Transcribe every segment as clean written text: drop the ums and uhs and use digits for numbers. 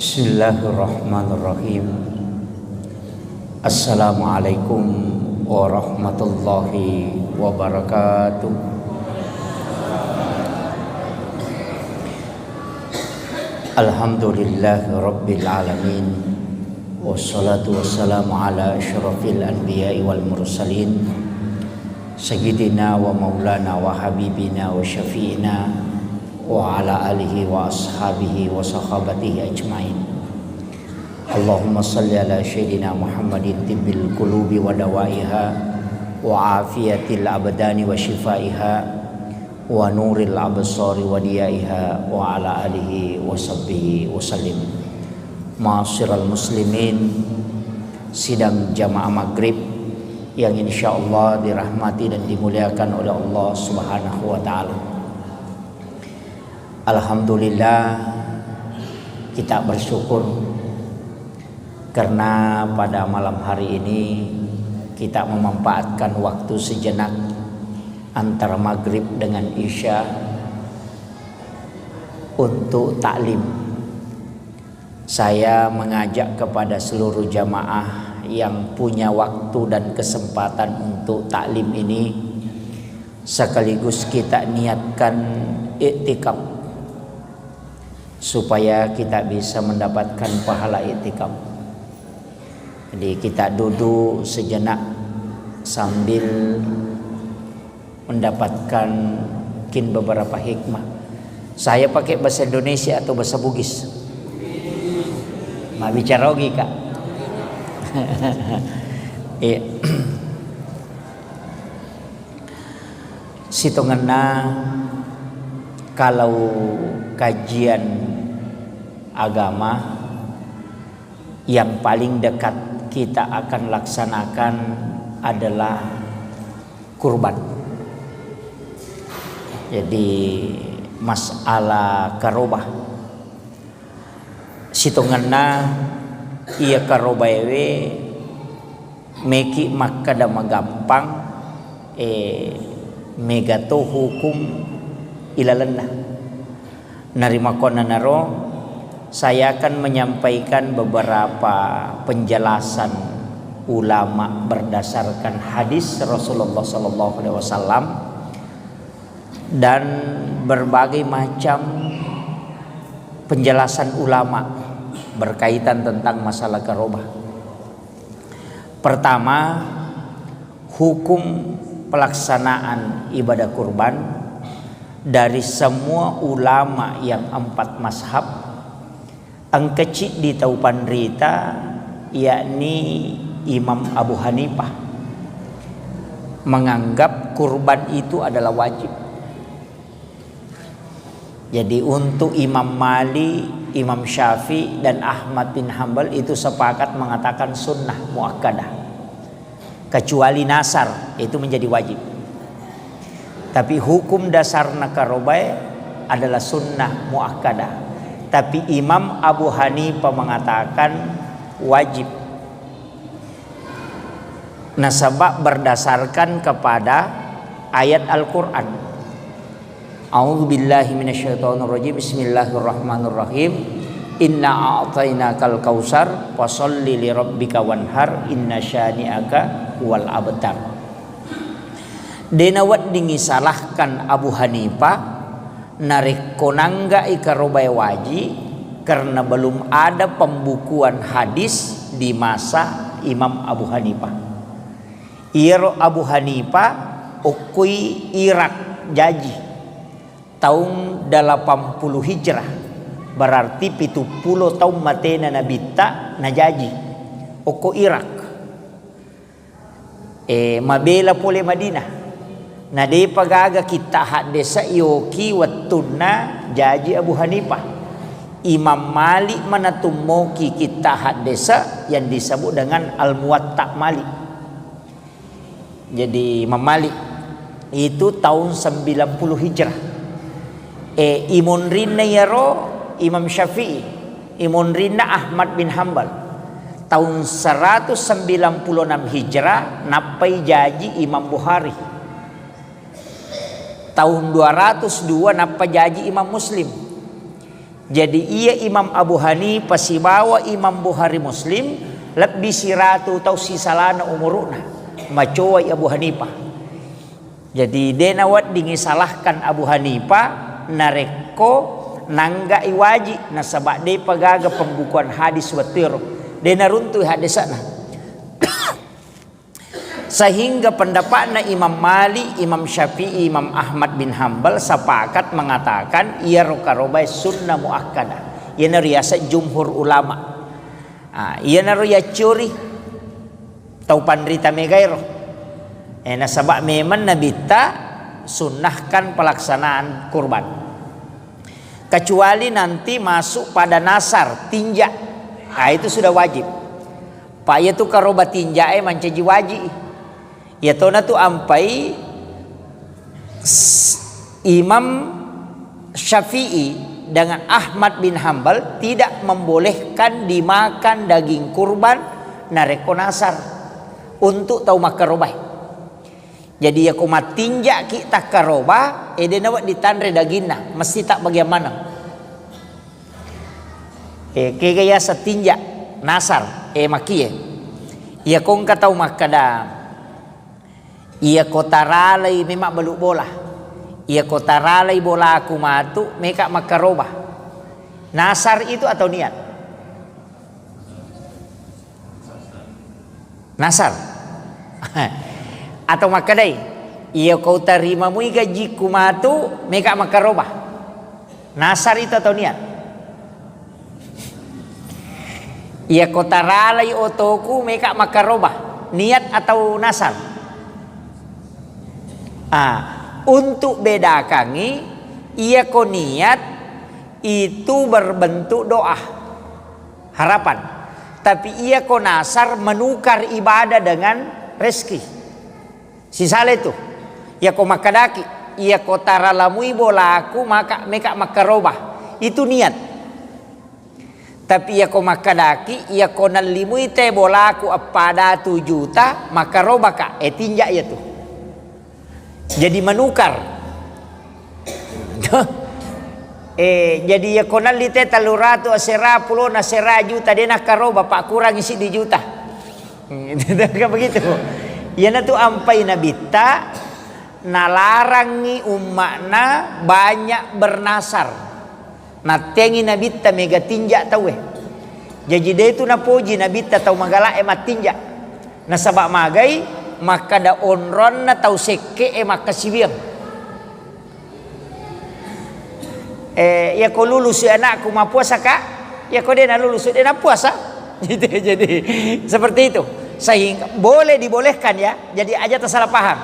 Bismillahirrahmanirrahim. Assalamualaikum warahmatullahi wabarakatuh. Alhamdulillahi rabbil alamin. Wassalatu wassalamu ala asyrafil anbiya'i wal mursalin Sayyidina wa maulana wa habibina wa syafi'ina wa ala alihi wa ashabihi wa sahabatihi ajma'in. Allahumma salli ala Sayyidina Muhammadin tibbil qulubi wa dawaiha wa afiyatil abdani wa shifaiha wa nuril absari wa diyaiha wa ala alihi wa sahbihi wa sallim. Ma'asyiral muslimin, sidang jamaah maghrib yang insyaallah dirahmati dan dimuliakan oleh Allah Subhanahu wa taala. Alhamdulillah, kita bersyukur karena pada malam hari ini kita memanfaatkan waktu sejenak antara maghrib dengan isya untuk taklim. Saya mengajak kepada seluruh jamaah yang punya waktu dan kesempatan untuk taklim ini, sekaligus kita niatkan iktikaf supaya kita bisa mendapatkan pahala iktikaf. Jadi kita duduk sejenak sambil mendapatkan mungkin beberapa hikmah. Saya pakai bahasa Indonesia atau bahasa Bugis? Ma bicara lagi kak. Sitonganna kalau kajian agama yang paling dekat kita akan laksanakan adalah kurban. Jadi masalah karobah sitonganna iya karobah we meki makada magampang megato hukum ilalenna narima kona naro. Saya akan menyampaikan beberapa penjelasan ulama berdasarkan hadis Rasulullah SAW dan berbagai macam penjelasan ulama berkaitan tentang masalah karobah. Pertama, hukum pelaksanaan ibadah kurban dari semua ulama yang 4 mazhab ang kecil di Taupan Rita, yakni Imam Abu Hanifah, menganggap kurban itu adalah wajib. Jadi untuk Imam Malik, Imam Syafi'i dan Ahmad bin Hanbal itu sepakat mengatakan sunnah muakkadah. Kecuali nasar itu menjadi wajib. Tapi hukum dasar karobah adalah sunnah muakkadah. Tapi Imam Abu Hanifah mengatakan wajib. Nasabak berdasarkan kepada ayat Al-Quran. A'udzu billahi minasyaitonir rajim. Bismillahirrahmanirrahim. Inna a'tainakal kautsar fasholli lirabbika wanhar inna syani'aka wal abtar. Denawat dingisalahkan Abu Hanifah narik konangga ikarobai waji karena belum ada pembukuan hadis di masa Imam Abu Hanifah. Iro Abu Hanifah ukui Irak jaji tahun 80 Hijrah, berarti 70 tahun matena Nabi ta najaji uku Irak. Mabela pole Madinah. Nah di pagaga kita hadesa yoki watuna jaji Abu Hanifah. Imam Malik manatumoki kita hadesa yang disebut dengan Al-Muwatta Malik. Jadi Imam Malik itu tahun 90 Hijrah. Imun rinna yaro Imam Syafi'i, imun rinna Ahmad bin Hanbal. Tahun 196 Hijrah napai jaji Imam Bukhari. Tahun 202 napa jaji Imam Muslim. Jadi ia Imam Abu Hanifah si bawa Imam Bukhari Muslim lebih siratu tau si salana umuruna macowai Abu Hanifah. Jadi dena wat dingisalahkan Abu Hanifah nareko nangga iwaji nasabak de pagaga pembukuan hadis watir dena runtuh hadis sana. Sehingga pendapatnya Imam Malik, Imam Syafi'i, Imam Ahmad bin Hambal sepakat mengatakan ia rokarobai sunnah muakkadah. Ia nariasa jumhur ulama. Ia naruya curi tau pandrita megairo. Nasabak memang nabita sunnahkan pelaksanaan kurban. Kecuali nanti masuk pada nasar tinja. Itu sudah wajib. Pak ya tu karoba tinja mancaji wajib. Ya tona tu ampai Imam Syafi'i dengan Ahmad bin Hambal tidak membolehkan dimakan daging kurban nareko nasar untuk tau makarobah. Jadi ya kumat tinjak kita karobah ede nawat ditandre dagingna mesti tak bagaimana. Kaya setinjak nasar makie. Ya kong katau makada. Ia kotaralai memang beluk bola. Ia kotaralai bola aku matu meka makarobah. Nasar itu atau niat? Nasar. Atau makadai. Ia kau terima mui gaji kumatu meka makarobah. Nasar itu atau niat? Ia kotaralai otoku meka makarobah. Niat atau nasar? Untuk bedakangi ia ko niat itu berbentuk doa harapan, tapi ia ko nasar menukar ibadah dengan rezeki. Sisale itu ia ko makadaki ia ko taralamui bolaku maka meka makarobah itu niat. Tapi ia ko makadaki ia ko nalimui te bolaku pada 7 juta makarobah ka tinjak ya tuh. Jadi menukar. Jadi ya konal lite taluratu asera pulo na sera juta dena karoba pak kurang isi di juta. Kan begitu. Ya na tu ampai nabita nalarangi umakna banyak bernasar. Natengi nabita mega tinjak tahu. Jadi dia itu napoji nabita tahu magala emat tinjak. Nasabak magai maka da onron na tau seke maka sibiang. Ya ko lulus ya anakku ma puasa kak. Ya ko dia na lulus dia na puasa. Jadi seperti itu. Sehingga boleh dibolehkan ya. Jadi aja tersalah paham.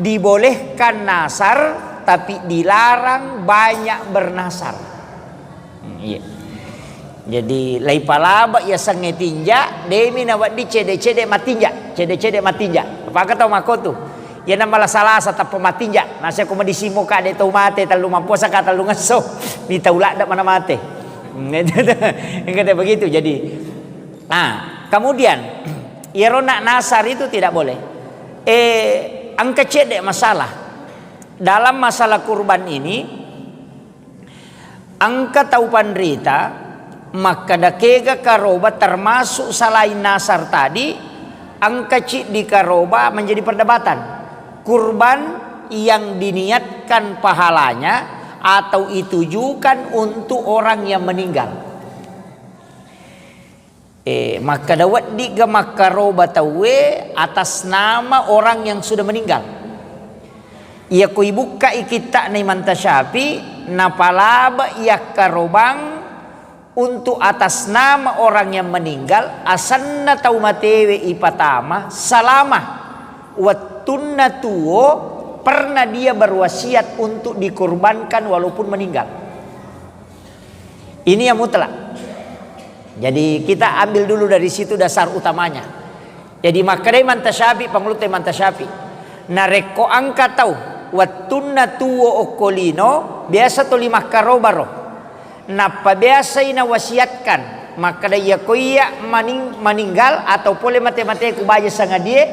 Dibolehkan nasar tapi dilarang banyak bernasar. Iya. Jadi lai palaba ya sange tinja demi nawat di cede matinja cede matinja apa kata makotu ya nambah salah satu pematinja nasi aku medisimo ka de tau mate talu mampuasa ka talu ngaso ni taula dak mana mate kata begitu. Jadi kemudian irona nasar itu tidak boleh. Angka cede masalah dalam masalah kurban ini angka tau pandrita maka dakega karoba termasuk selain nasar tadi angka cik di karoba menjadi perdebatan kurban yang diniatkan pahalanya atau ditujukan untuk orang yang meninggal. Maka dawat di gamak karoba tawe atas nama orang yang sudah meninggal. Ia kui buka ikita ni mantasyapi napalaba ia karobang untuk atas nama orang yang meninggal asanna tau matewe ipatama salama watunna tuo pernah dia berwasiat untuk dikurbankan walaupun meninggal. Ini yang mutlak. Jadi kita ambil dulu dari situ dasar utamanya. Jadi makare mantasyafi panglute mantasyafi nareko angka tau watunna tuo okolino biasa to 5 karobaro. Napa biasa ina wasiatkan maka dia koya meninggal atau pole mate-mate ku baja sanga dia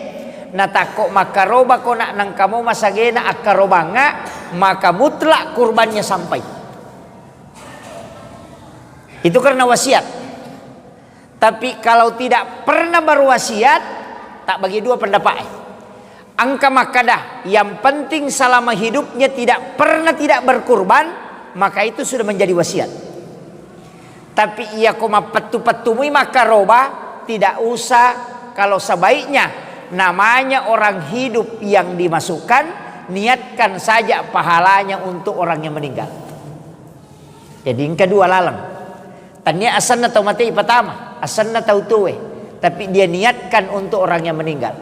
natako makaroba ko nak nang kamu masagena akarobanga maka mutlak kurbannya sampai. Itu karena wasiat. Tapi kalau tidak pernah berwasiat, tak bagi dua pendapat. Angka makadah yang penting selama hidupnya tidak pernah tidak berkurban, maka itu sudah menjadi wasiat. Tapi ia koma petu-petumui maka roba, tidak usah. Kalau sebaiknya namanya orang hidup yang dimasukkan, niatkan saja pahalanya untuk orang yang meninggal. Jadi yang kedua lalang. Tanya asalna tahu mati pertama, asalna tahu tuwe, tapi dia niatkan untuk orang yang meninggal.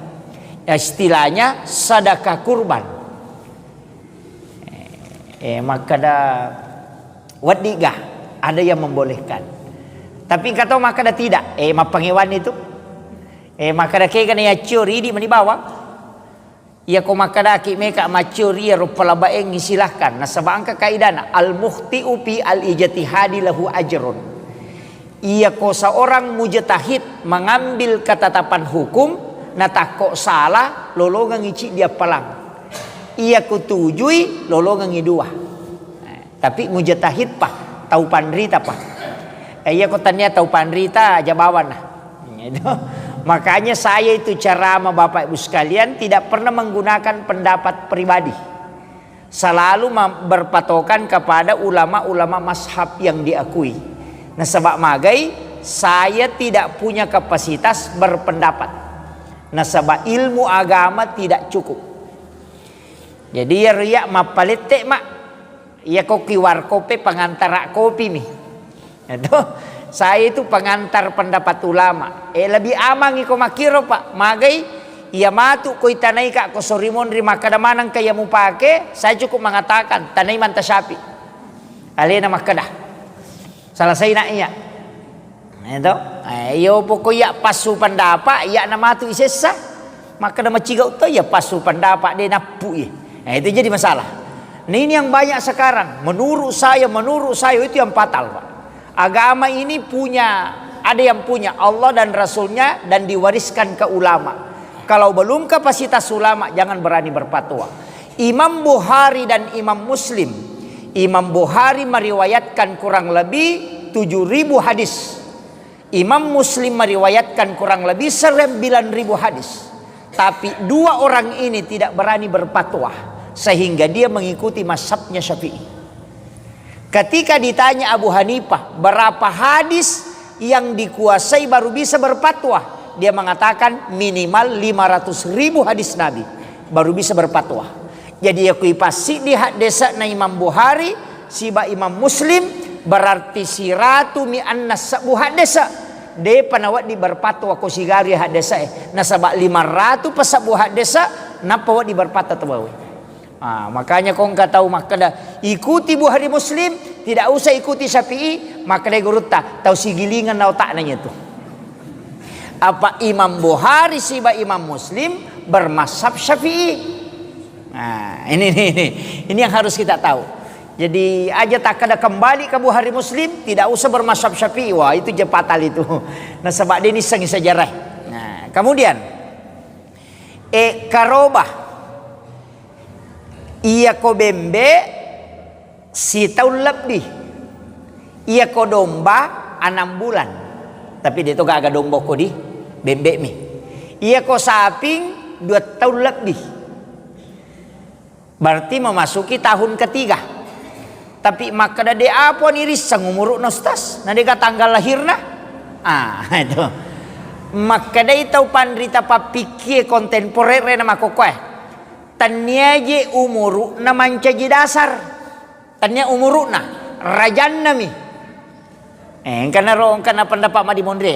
Istilahnya sedekah kurban. Maka ada wadigah, ada yang membolehkan. Tapi kata maka ada tidak. Mapangewan itu. Maka ada kaya ya curi di mani bawah. Ya ko maka ada ki meka macuri ya rupa labaeng silahkan. Nasabang ka kaidana al mukhti'u fi al ijtihadi lahu ajrun. Ia ko seorang mujtahid mengambil ketetapan hukum, natako salah lolongan ngici dia palang. Ia kutujui lolongan ngidua. Tapi mujtahid pa tahu pandrita pa. Ia ko tanya tahu pandrita jabawan lah. Makanya saya itu ceramah Bapak Ibu sekalian tidak pernah menggunakan pendapat pribadi. Selalu berpatokan kepada ulama-ulama mazhab yang diakui. Nah sebab magai saya tidak punya kapasitas berpendapat. Nah sebab ilmu agama tidak cukup. Jadi ya riak mapalete mak. Ya koki warkope pengantara kopi mi. Itu saya itu pengantar pendapat ulama. Lebih amang iko makiro pak. Magai ia matu ko itanai kak ko sorimon rima kadamanang kaya mu pake. Saya cukup mengatakan tanai mantasyapi. Alena makadah. Salah saya nak iya. Itu. Iyo pokoknya pasu pendapat ya nama tu isesa. Maka nama cigau tu ya pasu pendapat dia napu ya. Itu jadi masalah. Nah ini yang banyak sekarang. Menurut saya itu yang fatal pak. Agama ini punya, ada yang punya Allah dan Rasulnya dan diwariskan ke ulama. Kalau belum kapasitas ulama jangan berani berfatwa. Imam Bukhari dan Imam Muslim. Imam Bukhari meriwayatkan kurang lebih 7.000 hadis. Imam Muslim meriwayatkan kurang lebih 9.000 hadis. Tapi dua orang ini tidak berani berfatwa sehingga dia mengikuti mazhabnya Syafi'i. Ketika ditanya Abu Hanifah berapa hadis yang dikuasai baru bisa berfatwa, dia mengatakan minimal 500.000 hadis Nabi baru bisa berfatwa. Jadi aku pasti di hadis na Imam Bukhari siba Imam Muslim berarti siratu mi annas sabu hadis de panawat di berfatwa ko sigari hadis nasaba 500 pasabu hadis napa wa di berfatwa tabawi. Makanya kau enggak tahu maka ikuti Bukhari Muslim, tidak usah ikuti Syafi'i, maka dia gurut tahu sigilingan nau tak nanya tu. Apa Imam Bukhari siba Imam Muslim bermazhab Syafi'i. Nah, ini yang harus kita tahu. Jadi aja tak ada kembali ke Bukhari Muslim, tidak usah bermazhab Syafi'i. Wah, itu je fatal itu. Nah, sebab dia ni sejarah. Nah, kemudian karobah ia ko bembe si tahun lebih. Ia ko domba 6 bulan. Tapi dia tu gak domba ko di bembe mi. Ia ko saping 2 tahun lebih. Berarti memasuki tahun ketiga. Tapi maka de apa ni risang umur nostas. Nadega tanggal lahirna. Itu. Maka de tau pandrita papikir kontemporer nama kokoe. Tanya je umuru na mancaji dasar. Tanya umuru na rajan nami. Karena pendapat madi mondre.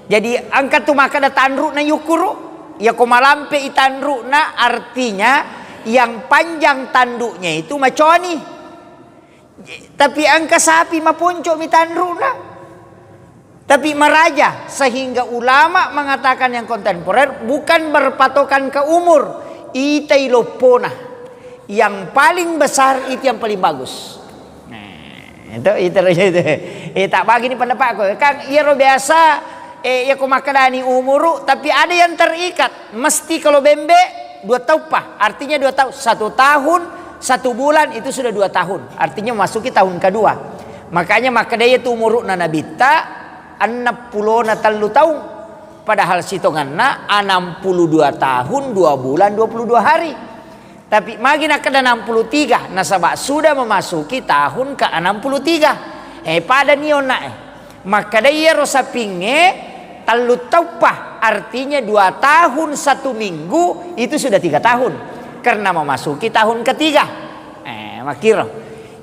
Jadi angkat tu maka da tanru na yukuru. Ya komalampe itanru na artinya yang panjang tanduknya itu maconi. Tapi angka sapi mapunco mi tanru na. Tapi meraja sehingga ulama mengatakan yang kontemporer bukan berpatokan ke umur. Itai lopona yang paling besar itu yang paling bagus. Itu tak bagi ni pendapat aku. Kang ia biasa ya ko makadani umuru tapi ada yang terikat. Mesti kalau bembe 2 tahun pa. Artinya 2 tahun. 1 tahun 1 bulan itu sudah 2 tahun. Artinya memasuki tahun kedua. Makanya maka dia tu umurna nabita 60 tahun. Padahal sitonganna 62 tahun 2 bulan 22 hari. Tapi magi nak kada 63 nasabak sudah memasuki tahun ke 63. Pada niona maka dia rosa pinge talu taupah, artinya 2 tahun 1 minggu itu sudah 3 tahun karena memasuki tahun ketiga. Makiro.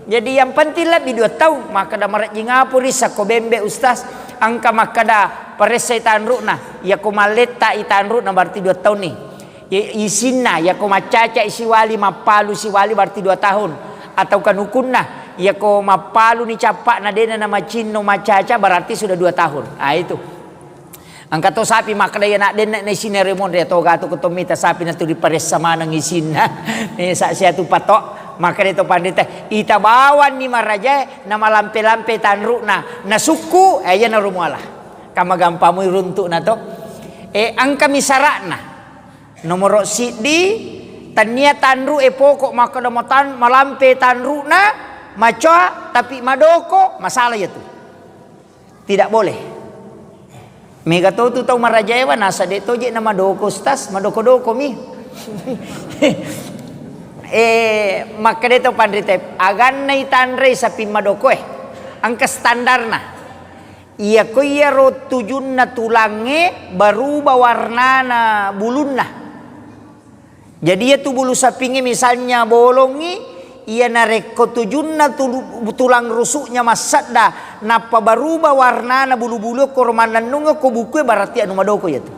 Jadi yang penting lebih 2 tahun maka da marat jingapuri sako bembe ustaz angka maka da paresa itan rukna ya ko maleta itan rukna berarti 2 tahun nih. Isinna ya ko macaca isi wali mapalu si wali berarti 2 tahun atau kan ukunna ya ko mapalu ni capak na dena nama cinno macaca berarti sudah 2 tahun. Itu angka to sapi maka daya nak den na isin remon dia toga to ketomita sapi na tu di pares sama nang isin sa sia tu patok maka dia to pandita ita bawan ni maraja na malampe-lampe tanrukna na suku aya na rumuala kama gampamu runtuk na to angka misarakna nomor sidi tania tanru pokok maka damatan malampe tanrukna macoa tapi madoko masalah ya tu tidak boleh. Mega tu tahu marajaewa nasa de toje na madoko stas madoko-doko mi. Maka de to pandrite agan na itanre sa pimadoko angka standarna. Iya ko iya ro tujun na tulange berubah warna na bulunna. Jadi itu bulu sapinge misalnya bolongi ia nareko tujunna tulang rusuknya masadda napa berubah warna na bulu-bulu kormanan nunga ko buku berarti anu madoko ya tu.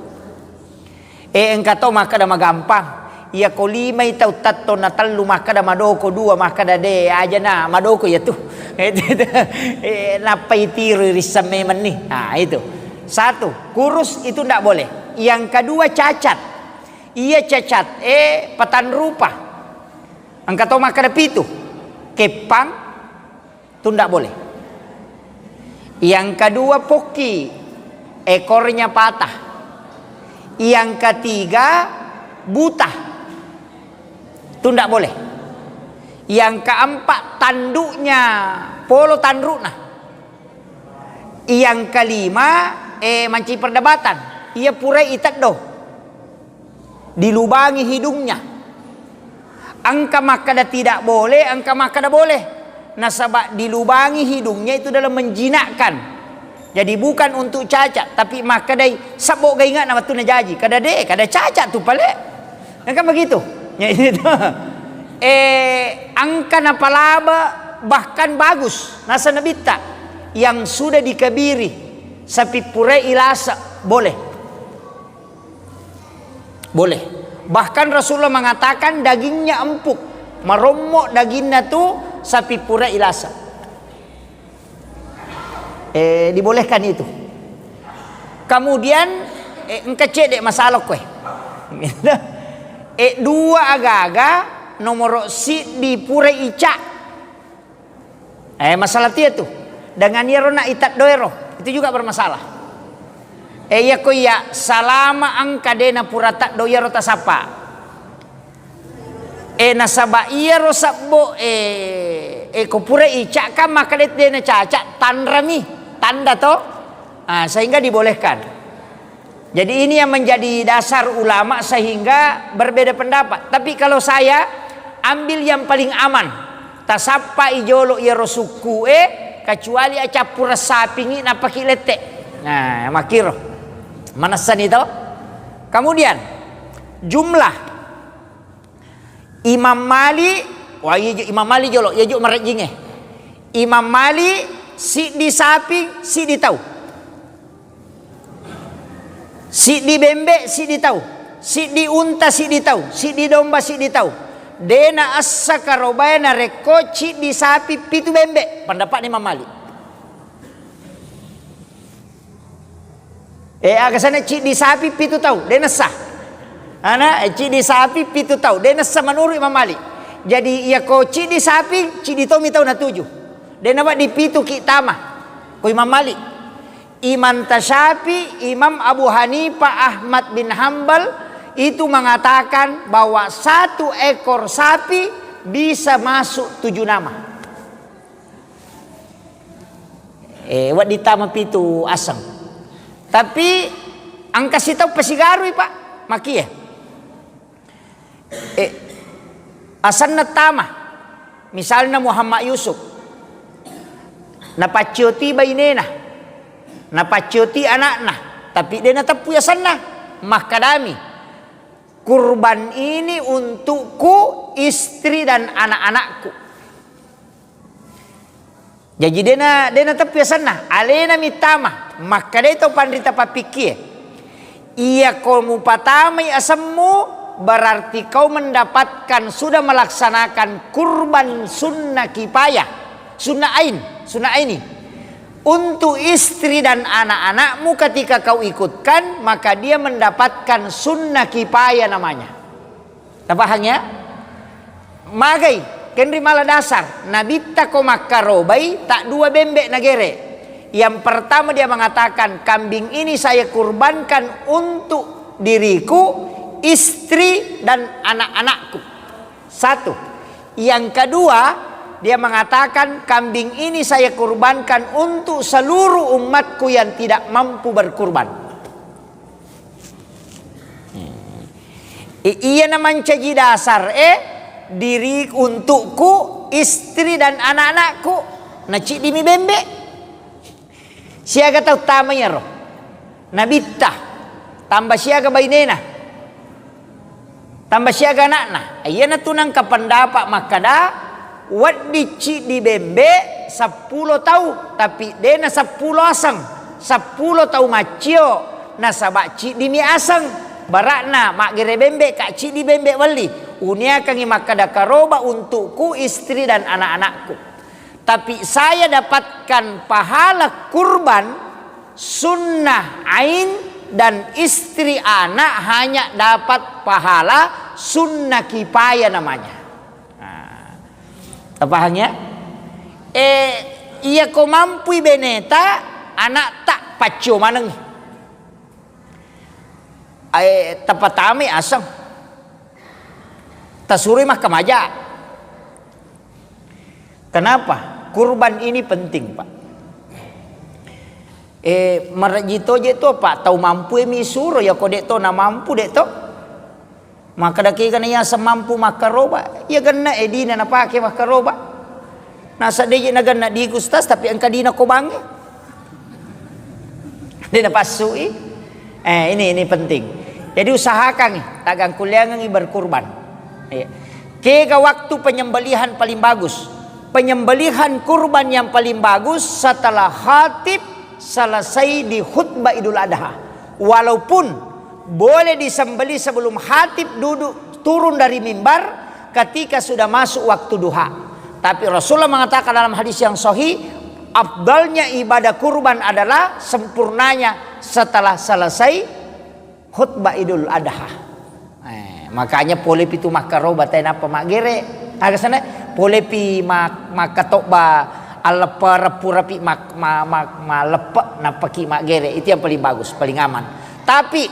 Engka to maka da magampang. Ia ko 5 tau tatto na tallu maka da madoko 2 maka da de aja na madoko ya tu. Napa itiru risame man ni. Itu. 1 kurus itu ndak boleh. Yang kedua cacat. Ia cacat patan rupa. Angka to maka da pitu. Kepang itu ndak boleh. Yang kedua poki, ekornya patah. Yang ketiga buta, itu ndak boleh. Yang keempat tanduknya polo tandrukna. Yang kelima manci perdebatan, ia purai itat do, dilubangi hidungnya. Angka makada tidak boleh, angka makada boleh. Nasabak dilubangi hidungnya itu dalam menjinakkan. Jadi bukan untuk cacat, tapi makadai sabok ga ingat nama tu na jaji. Kada de, kada cacat tu pale. Kan begitu. Ya itu. Angka na palaba bahkan bagus nasa nabita yang sudah dikabiri sapi pure ilasa boleh. Boleh. Bahkan Rasulullah mengatakan dagingnya empuk, meromok dagingnya tu sapi pura ilasa. Dibolehkan itu. Kemudian engka cedek masalah kue. Dua agaga nomor si di pura ica. Masalah dia tu. Dengan yerona itat doero itu juga bermasalah. Ya ko ya salama angka dena purata doya rota sapa. Nasaba iya ro sabbo ko pura ica kan maka dena caca tanrami tanda to. Sehingga dibolehkan. Jadi ini yang menjadi dasar ulama sehingga berbeda pendapat. Tapi kalau saya ambil yang paling aman. Tasapa ijolo iya ro suku kecuali aca pura sapingi napaki letek. Nah, makiro. Manasan itu. Kemudian jumlah Imam Mali, wah Imam Mali jolo, ya juk merejinge. Imam Mali si di sapi, si di tahu. Si di bembe, si di tahu. Si di unta, si di tahu. Si di domba, si di tahu. Dena assa karobana reko si di sapi pitu bembe. Pendapat Imam Mali. Agasana ci di sapi pitu tahu, dena sah. Ci di sapi pitu tahu, dena sah menurut Imam Malik. Jadi ia ko ci di sapi, ci di tomi tahu na 7. Dena ba di pitu ki tama. Ko Imam Malik. Imam Tasyafi, Imam Abu Hanifah, Ahmad bin Hambal itu mengatakan bahwa 1 ekor sapi bisa masuk 7 nama. Wat ditama pitu asang. Tapi angka sitaw pasigaroy Pak. Maki ya. Asan na tama. Misalnya Muhammad Yusuf. Napacioti bainena. Napacioti anakna. Tapi dia natapuya sana. Makadami. Kurban ini untukku, istri dan anak-anakku. Jadi dia natapuya sana. Alena mitama. Maka dia itu pandita papikir. Iya kau mupatamai asammu, berarti kau mendapatkan sudah melaksanakan kurban sunnah kifayah, sunnah aini untuk istri dan anak-anakmu. Ketika kau ikutkan, maka dia mendapatkan sunnah kifayah namanya. Tapahannya magai kenri mala dasar nabita ko makarobai tak dua bembek nagere. Yang pertama dia mengatakan, kambing ini saya kurbankan untuk diriku, istri dan anak-anakku. Satu. Yang kedua, dia mengatakan kambing ini saya kurbankan untuk seluruh umatku yang tidak mampu berkurban. Iya namanya caji dasar diri untukku, istri dan anak-anakku. Nacik dimi bembe. Siaga tahu tamanya roh. Nabita tambah siaga bainena. Tambah siaga anakna. Ayana tunang kapendapat makada wat dici di bembe 10 tahu tapi dena 10 asang. 10 tahu macio na sabaci di mi asang. Barakna mak gere bembe kak ci di bembe wali. Unia kangi makada karoba untukku, istri dan anak-anakku. Tapi saya dapatkan pahala kurban sunnah ain dan istri anak hanya dapat pahala sunnah kifayah namanya. Pahamnya? Iya ko mampu beneta anak tak pacu maneng. Tapatami asam. Tasuri mah kemaja. Kenapa? Kurban ini penting Pak. Marajito je to Pak, tahu mampu mi suruh ya ko dek to na mampu dek to. Maka daki kana ya semampu makaroba. Ya ganna edina na pake makaroba. Nasa deje na ganna di gustas tapi angka dina ko bange. Dina pasui. Ini penting. Jadi usahakan tagang kuliangan berkurban. Kega waktu penyembelihan paling bagus. Penyembelihan kurban yang paling bagus setelah khatib selesai di khutbah Idul Adha. Walaupun boleh disembelih sebelum khatib duduk turun dari mimbar ketika sudah masuk waktu duha. Tapi Rasulullah mengatakan dalam hadis yang sahih, afdalnya ibadah kurban adalah sempurnanya setelah selesai khutbah Idul Adha. Makanya boleh pitu makaroba tayo napa magere. Aga sana boleh pi makatok ba alapa rapu rapi malepak napaki magere. Itu yang paling bagus, paling aman. Tapi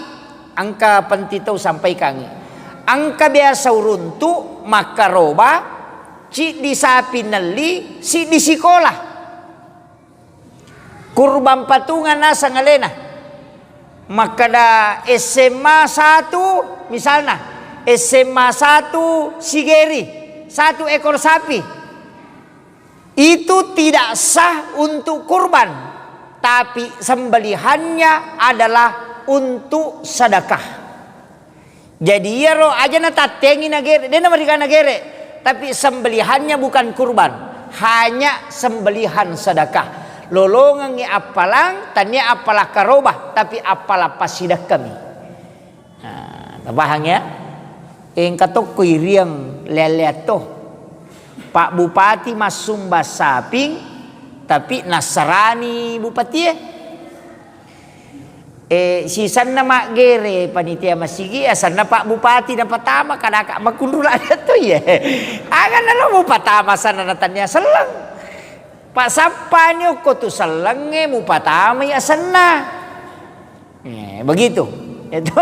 angka pentito sampai kangi. Angka biasa uruntu makaroba ci di sapi neli si di sekolah. Kurban patungan nasa ngalena. Maka da SMA 1 misalnya SMA 1 Sigeri 1 ekor sapi itu tidak sah untuk kurban, tapi sembelihannya adalah untuk sedekah. Jadi ya roh aja na tatengi nagere, dia nama dika nagere, tapi sembelihannya bukan kurban, hanya sembelihan sedekah. Lolongan ngi apalang, tanya apalah karobah, tapi apalah pasidak kami. Tabahangnya. Ing katok kuy riang leleto Pak Bupati masumba saping tapi Nasrani Bupati sisan na magere panitia masigi asan na Pak Bupati na patama kadaka magkundula to agan na lo mo patama sana natanya selang Pak sapanyo ko to selang mo patama asan na begitu itu.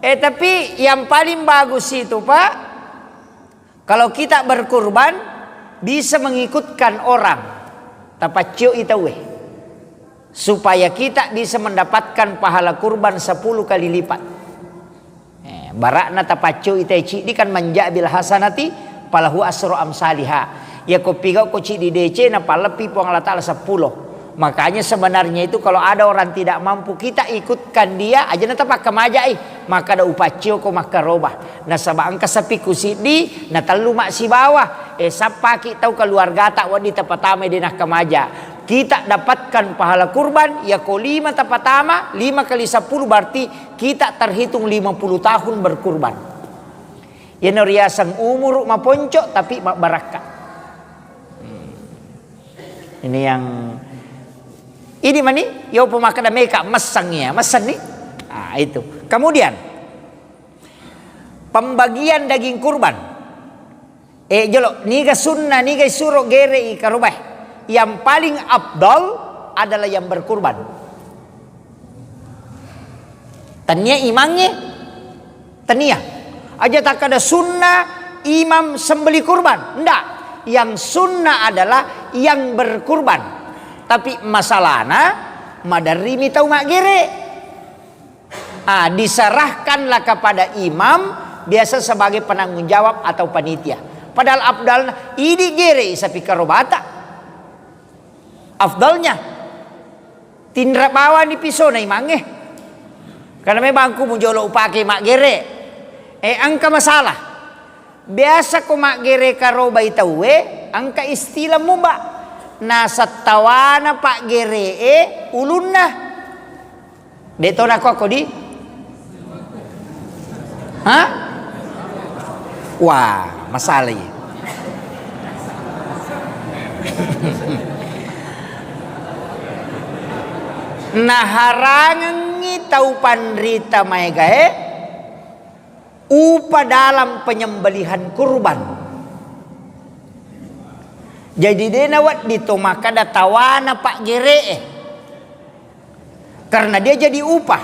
Tapi yang paling bagus itu Pak, kalau kita berkurban bisa mengikutkan orang. Tapacio itawe. supaya kita bisa mendapatkan pahala kurban 10 kali lipat. Barakna tapacu itaici di kan manja bil hasanati palahu asru amsalihah. Ya ko piga ko ci di DC na palepi po Allah Taala 10. Makanya sebenarnya itu kalau ada orang tidak mampu kita ikutkan dia aja na tapak kamaja maka da upacio ko makarobah. Na sabang kasapi kusidi na talu mak si bawah sapaki tau keluarga tak wadi tapatame dinah kamaja. Kita dapatkan pahala kurban ya ko 5 tapatama 5 kali 10 berarti kita terhitung 50 tahun berkurban. Ya riasang umur maponco tapi baraka. Ini yang ini mani yo pemakada meka mesangnya mesan nih. Nah, itu. Kemudian pembagian daging kurban. Jolo niga sunnah niga suro gere ikarubah. Yang paling afdal adalah yang berkurban. Tania imamnya tania. Aja tak ada sunnah imam sembeli kurban. Enggak. Yang sunnah adalah yang berkurban. Tapi masalahnya madarimi tahu mak gere. Diserahkanlah kepada imam biasa sebagai penanggung jawab atau panitia. Padahal afdalnya ini gere sapi karobata. Afdalnya tindra bawa ni pisau na imangnya. Karena memang aku mujolo upake mak gere. Angka masalah. Biasa ko mak gere karoba itawe angka istilah mubah. Nasat tawana pak gere ulunna detona kok di wah masalah ya. Nah harangi tau pandrita maegae upa dalam penyembelihan kurban. Jadi dia nawat dito maka da tawana pak gere karena dia jadi upah.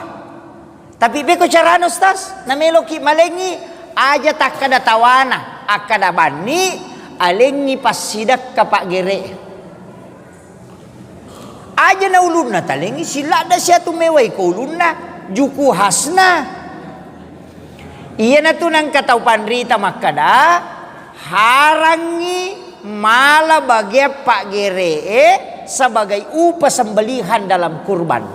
Tapi beko carano Ustaz na meloki malengi aja tak kada tawana akada bani alengi pasidak ka pak gere. Aja na ulunna talengi sila da siya tumeway ko ulunna juku hasna. Iya na tunang katau pandrita makada harangi malah bagi pak gere sebagai upah sembelihan dalam kurban.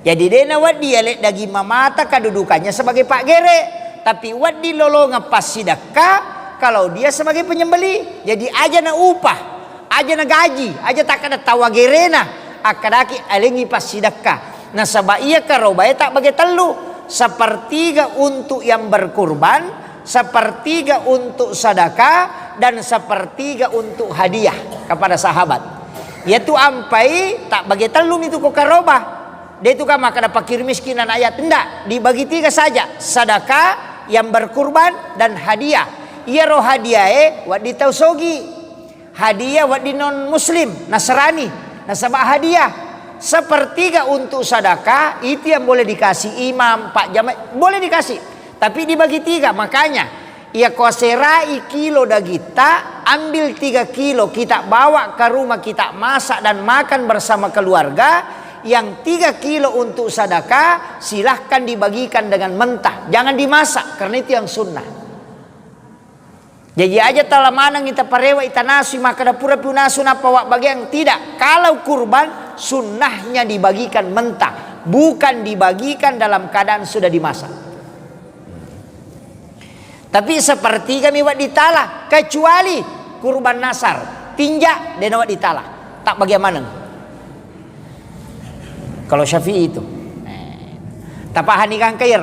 Jadi dia nawat dia lek dagi mamata kedudukannya sebagai pak gere, tapi wad di lolonga pas sidaka kalau dia sebagai penyembeli. Jadi aja na upah, aja na gaji, aja tak ada tawa gerena akadaki alengi pas sidaka. Nah sabaiya karobaya tak bagi telu, sepertiga untuk yang berkurban, sepertiga untuk sedekah dan sepertiga untuk hadiah kepada sahabat. Yaitu ampai tak bagi telum itu kok karobah. Dia itu kan maka ada fakir miskinan ayat enggak dibagi 3 saja, sedekah, yang berkurban dan hadiah. Ia roh hadiah wad ditausogi. Hadiah wad di non muslim, Nasrani. Nasabah hadiah. Sepertiga untuk sedekah itu yang boleh dikasih imam, pak jamaah boleh dikasih. Tapi dibagi 3 makanya ia koserai kilo dagita ambil 3 kilo kita bawa ke rumah kita masak dan makan bersama keluarga. Yang 3 kilo untuk sedekah silahkan dibagikan dengan mentah, jangan dimasak karena itu yang sunnah. Jadi aja tala manang kita parewa itanasui maka dapura punasun apa wak bagian tidak. Kalau kurban sunnahnya dibagikan mentah, bukan dibagikan dalam keadaan sudah dimasak. Tapi seperti kami wak ditala kecuali kurban nasar tinjak dan wak ditala tak bagaimana. Kalau Syafi'i itu tapahan ikan kair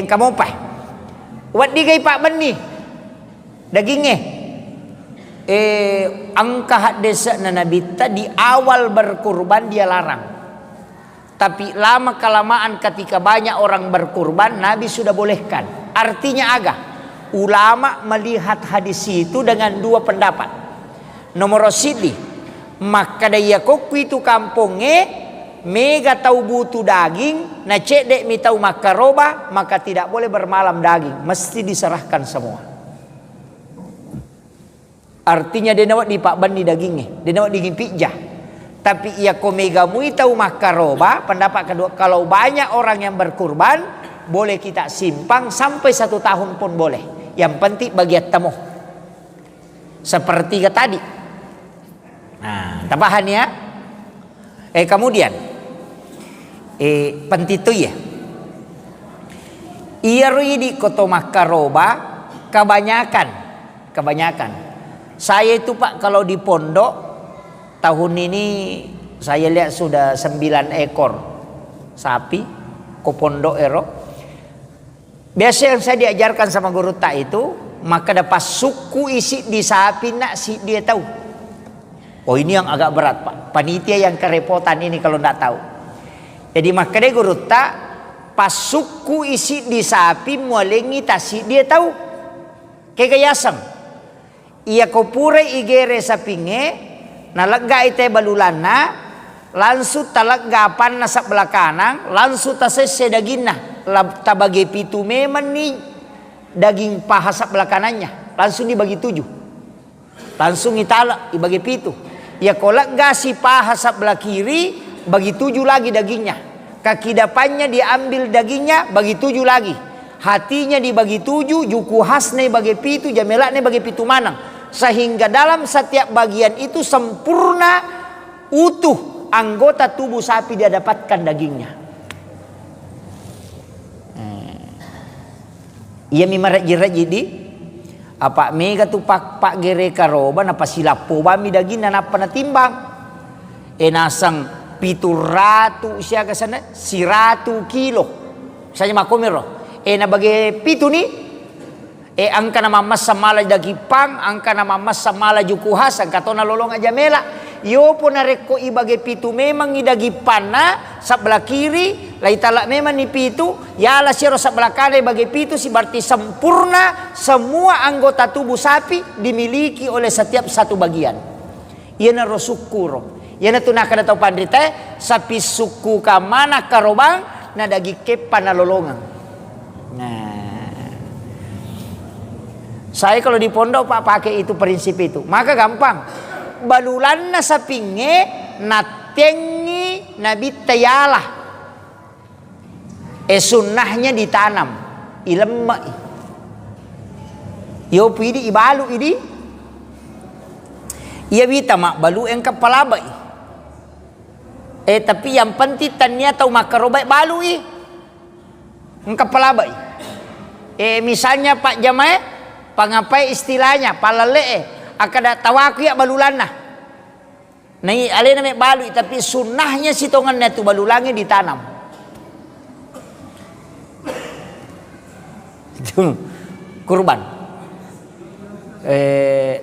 kamu apa wad digay pak beni dagingnya angka hak desa na nabita di awal berkurban dia larang, tapi lama kelamaan ketika banyak orang berkurban Nabi sudah bolehkan. Artinya agak ulama melihat hadis itu dengan 2 pendapat. Nomor sidi maka daya koku itu kampungnya mega tahu butuh daging na cedek mi tahu makaroba maka tidak boleh bermalam daging, mesti diserahkan semua. Artinya dia nawat di pak bandi dagingnya, dia nawat daging pijah. Tapi ia komegamui tahu makaroba. Pendapat kedua, kalau banyak orang yang berkurban, boleh kita simpang sampai 1 tahun pun boleh. Yang penting bagian tamu. Seperti tadi. Nah, tabahan ya. Kemudian pentitu ya. Ia di koto makaroba kebanyakan. Saya itu Pak kalau di pondok tahun ini saya lihat sudah 9 ekor sapi ke pondok ero. Biasa yang saya diajarkan sama guru tak itu, maka dapat suku isi di sapi nak si dia tahu. Oh ini yang agak berat Pak. Panitia yang kerepotan ini kalau tidak tahu. Jadi maka dia guru tak pas suku isi di sapi mualengi tasi dia tahu. Kegayasam. Ia kopure igere sapinge nalagga ite balulana lansu talaggapan na sa belakanang lansu tasese daginna tabagi pitu memang nih daging paha sa belakanannya langsung dibagi 7 langsung itala dibagi pitu ya kolak gasi paha sa belah kiri bagi 7 lagi dagingnya kaki depannya diambil dagingnya bagi 7 lagi hatinya dibagi 7 juku hasne bagi pitu jamelakne bagi pitu manang sehingga dalam setiap bagian itu sempurna utuh anggota tubuh sapi dia dapatkan dagingnya. Ia mimaraji-raji di apa mega tu pak gere karoba napa silapo bami dagingna napa na timbang nasang 700 siya kasana 100 kilo saya makomero na bagi pitu ni angka nama mas samala dagipang angka nama mas samala jukuhas angka to nalolong aja mela yo po nareko ibage pitu memang idagipan na sebelah kiri lai talak memang ni pitu yala siro sebelah kanan bagi pitu si berarti sempurna semua anggota tubuh sapi dimiliki oleh setiap satu bagian ia na rosukuro ia na tunaka na tau pandrite sapi suku ka mana karobang na dagi kepa nalolongang. Nah saya kalau di pondok Pak pakai itu prinsip itu. Maka gampang. Balulan na sa pinge natengi nabi tayalah. Sunnahnya ditanam. Ilemma. Yo pidi ibalu ini. Ia bita mak balu yang kepalabay. Tapi yang penting tanya tahu makarobay balu yang kepalabay. Misalnya Pak Jamae pangapai istilahnya palale akada tawaku ya balulana nai alena me balu tapi sunnahnya si tongannya tu balulangnya ditanam kurban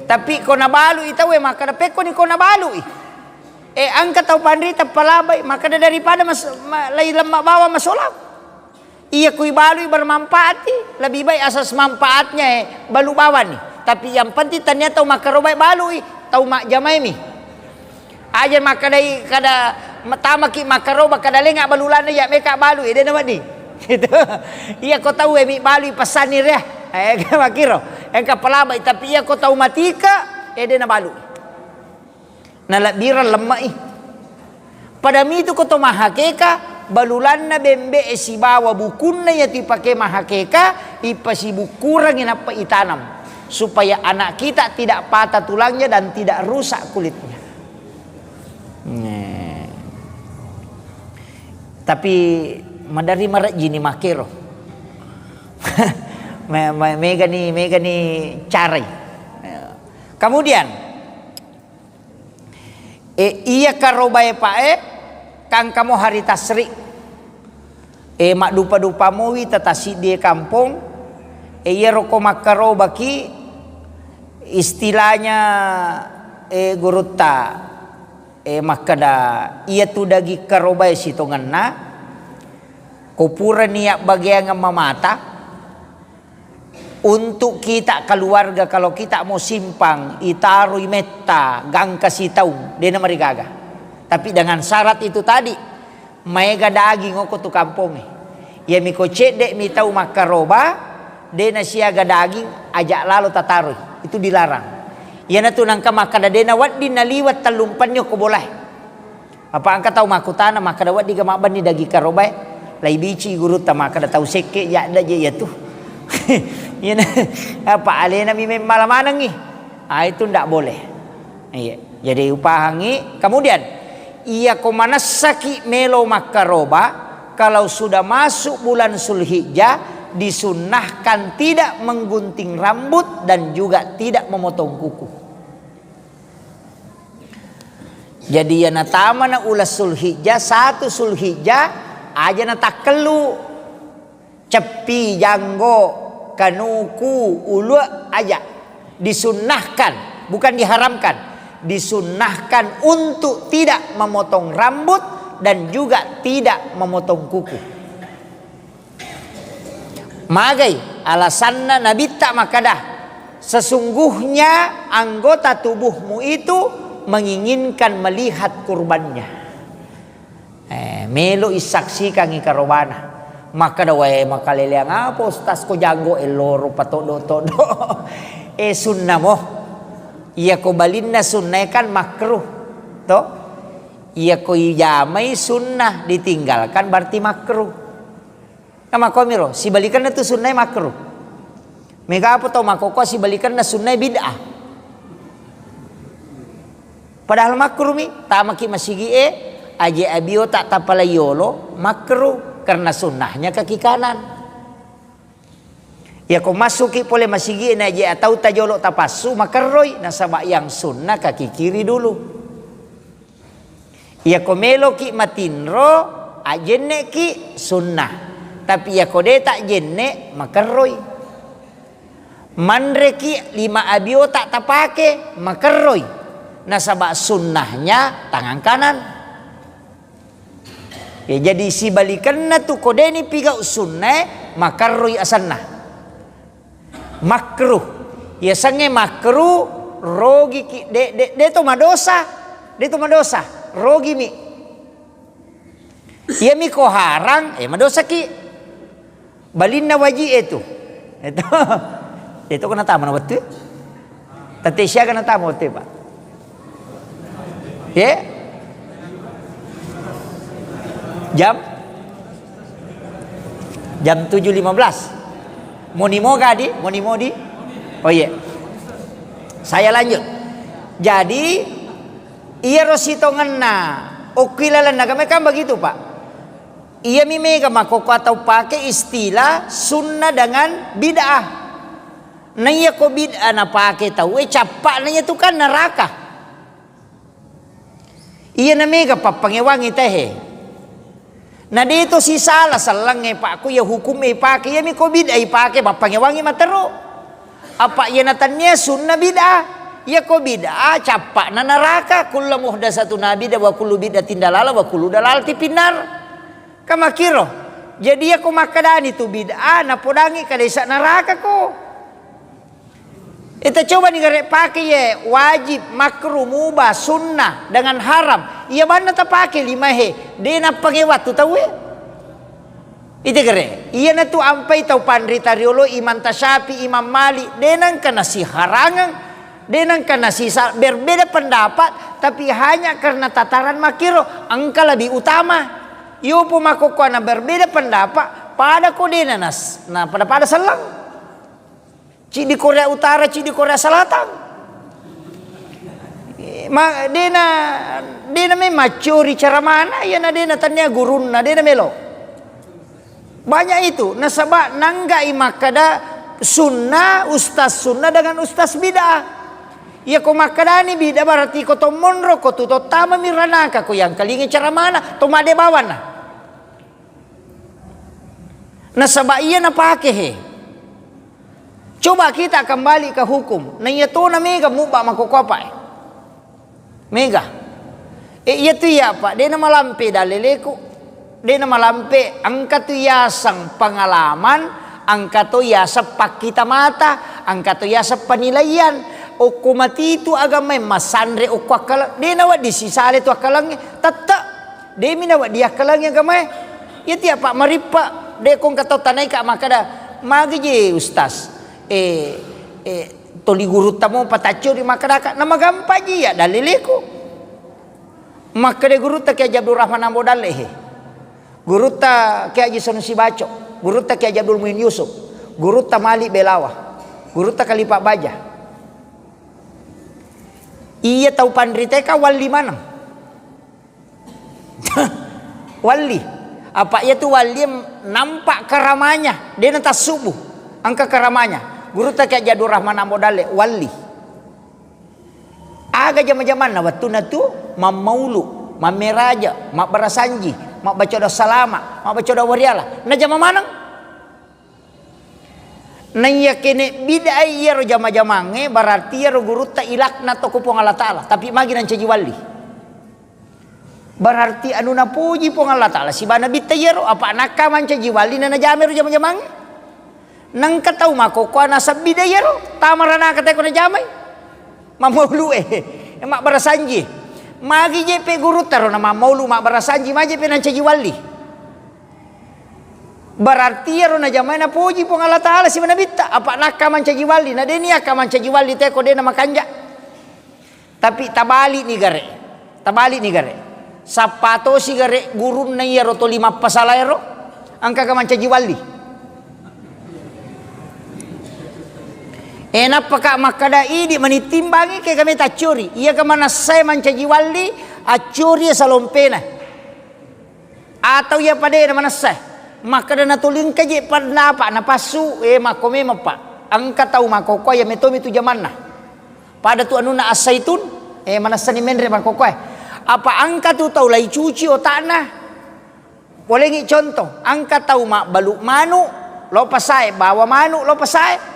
tapi kona balu itawe maka peko ni kona balu angkat tau pandri tapalabay maka daripada lai lemak bawa masolak iya kui balu bermanfaat lebih baik asas manfaatnya balu bawan nih tapi yang penting ternyata tahu makarobai balu tahu mak jamai mi aja makadai kada tamaki makaroba kada lengak balulana ya meka balu dia nama ni gitu iya kau tahu mi balu pesanir ya makiro engka palabai tapi iya kau tahu matika dia na balu nalak biran lemai pada mi itu kau tahu mahakeka balulan na bembe si bawa bukunna ya tipake mahakeka ipasi bukurang apa itanam supaya anak kita tidak patah tulangnya dan tidak rusak kulitnya. Tapi madari marak jini makero. mega ni cari. Kemudian iya karobae pae kang kamu hari tasri mak dupa mowi tatasi dia kampung iya roko makaro baki istilahnya guruta makada iya tu dagi karobai sitongan na kopura niak bagian mamata untuk kita keluarga kalau kita mau simpang itaru metta gang kasih tahu dia nama rigaga. Tapi dengan syarat itu tadi, mega daging ngoko tu kampung. Ya miko cedek mi tahu makaroba, dena siaga daging ajak lalu tatarui. Itu dilarang. Ya na tu nangka makada dena wadin naliwat talumpannya ko boleh. Apa angka tahu makutana maka dawat di gamaban ni dagi karobai lai bici guru ta maka da tahu seke ya da je ya tu. Yana apa alena mi malamanang ni. Itu ndak boleh. Iya. Jadi upahangi kemudian ia komanasaki melo makaroba kalau sudah masuk bulan Zulhijjah disunnahkan tidak menggunting rambut dan juga tidak memotong kuku. Jadi ya natama na ulas Zulhijjah 1 Zulhijjah aja na takelu cepi janggo kanuku ulu aja disunnahkan, bukan diharamkan, disunnahkan untuk tidak memotong rambut dan juga tidak memotong kuku. Magai alasanna Nabi tak makadah sesungguhnya anggota tubuhmu itu menginginkan melihat kurbannya. Melo isaksikan ikarobana maka dawai makaleleang apa ustaz ko janggo eloro patodo-todo. Sunnah mo iya ko balinna sunnah kan makruh to iya ko ijamai sunnah ditinggalkan berarti makruh. Kama komiro si balikan na tu sunnah makruh. Mega apa tau makoko si balikan na sunnah bid'ah. Padahal makruh mi tamaki masigi aje abio tak tapalayolo makruh karena sunnahnya kaki kanan. Ya ko masuki pole masigi na aje atau tajolo tapasu makarroy nasaba yang sunnah kaki kiri dulu. Ya ko melo ki matinro ajenne ki sunnah. Tapi ya kode tak jenne makarroy. Mandreki 5 abio tak tapake makarroy. Nasaba sunnahnya tangan kanan. Ya jadi si balikan na tu kode ni piga sunnah makarroy asanna. Makruh. Ya sange makruh rogi ki de to madosa. De to madosa. Rogi mi. Ya mi ko harang madosa ki. Balin na waji itu kena tama na betul. Tati siya kena tama betul pak. Ya jam 7.15 monimo gadi monimodi. Oh iya saya lanjut. Jadi iya rosito ngena okilalan nagame kan begitu pak. Ia mimega makoko atau pakai istilah sunnah dengan bid'ah. Nah iya ko bid'ah na pakai tahu capak nanya tu kan neraka. Iya na mega papangewangi teh. Nah dito si salah salang pak ku ya hukum pakai ya mi ko bid'ah pakai papangewangi matero. Apa iya natannya sunnah bid'ah? Ya ko bid'ah capak na neraka kullu muhdatsatun bid'ah wa kullu bid'atin dalalah wa kullu dalalatin finnar. Kama kiro jadi aku makadani tu bid'ah na podangi kadesa neraka ko. Kita coba nih garek pakai ya wajib makruh mubah sunnah dengan haram. Iya mana tak pakai 5 he. Dia na pakai waktu tahu ya. Itu garek. Iya na tu ampai tau pandri tariolo Imam Tasyafi Imam Malik. Dia nang kena si harangan. Dia nang kena si berbeda pendapat tapi hanya karena tataran makiro angka lebih utama. Yo po makoko na berbeda pendapat pada kodena nas na pada selang. Ci di Korea Utara, ci di Korea Selatan. Dena me macuri cara mana ya na dena tanya gurun na dena melo. Banyak itu nasaba nanggai makada sunnah ustaz sunnah dengan ustaz bid'ah. Ya ko makadani bida berarti ko to monro ko to tama miranaka ko yang kalingi cara mana to made bawan na. Nasaba iya na pake he. Coba kita kembali ke hukum. Na iya to na mega muba makokopa. Mega. Iya tu ya pak. Dia na malampe daleleku. Dia na malampe angka tu yasang pengalaman. Angka tu yasa pakita mata. Angka tu yasa penilaian. O kumati itu agama masandre o kwakala de nawa di sisale tu akalang tatta de minawa dia akalang agama ya tiap pak maripa de kong kato tanay ka makada magi je ustaz toli guru tamo patacho di makada ka na magampa ji ya daliliku Maka de guru ta Kiai Haji Abdul Rahman Ambo Daleh, guru ta Kiai Haji Sanusi Baco, guru ta Kiai Haji Abdul Muin Yusuf, guru ta Malik Belawa, guru ta Kalipak Baja. Iya tahu pandrite ka wali mana? Wali. Apa ia tu wali nampak karamanya, dia nanti subuh angka karamanya. Guru ta Kiai Haji Abdul Rahman Ambo Daleh wali. Aga zaman-zaman na waktu na tu mamaulu, mameraja, mak barasanji, mak baca doa salama, mak baca doa wariala. Na zaman mana? Na yakene bidai ya ro jama-jamange berarti ya ro guru ta ilakna to kupong Allah Taala, tapi magi nan caji wali. Berarti anu na puji pong Allah Taala si bana bitayero apa anaka man caji wali na jame ro jama-jamange. Nang katau mako ko na sabidayero tamarana kate ko na jamay. Mamaulu mak barasanji magi jepe guru taro na mamaulu mak barasanji ma jepe nan caji wali. Berarti ya na jamai na puji pong Allah Taala si manabita apa nak man caji wali na deni aka man caji wali te ko de na makanja. Tapi tabali ni gare sapato si gare guru na yero to 5 pasalero angka ka man caji wali. Enak pakak makada idi manitimbangi ke kami tak curi. Ia kemana saya mancaji wali acuri salompena. Atau ia pada mana saya makada natulin kaje pada apa na pasu makome mapa. Angka tahu makoko ya metomi tu zaman nah. Pada tu anu na asaitun mana sani menre makoko apa angka tu tahu lai cuci otakna. Boleh ngi contoh angka tahu mak baluk manu lo pasai bawa manu lo pasai.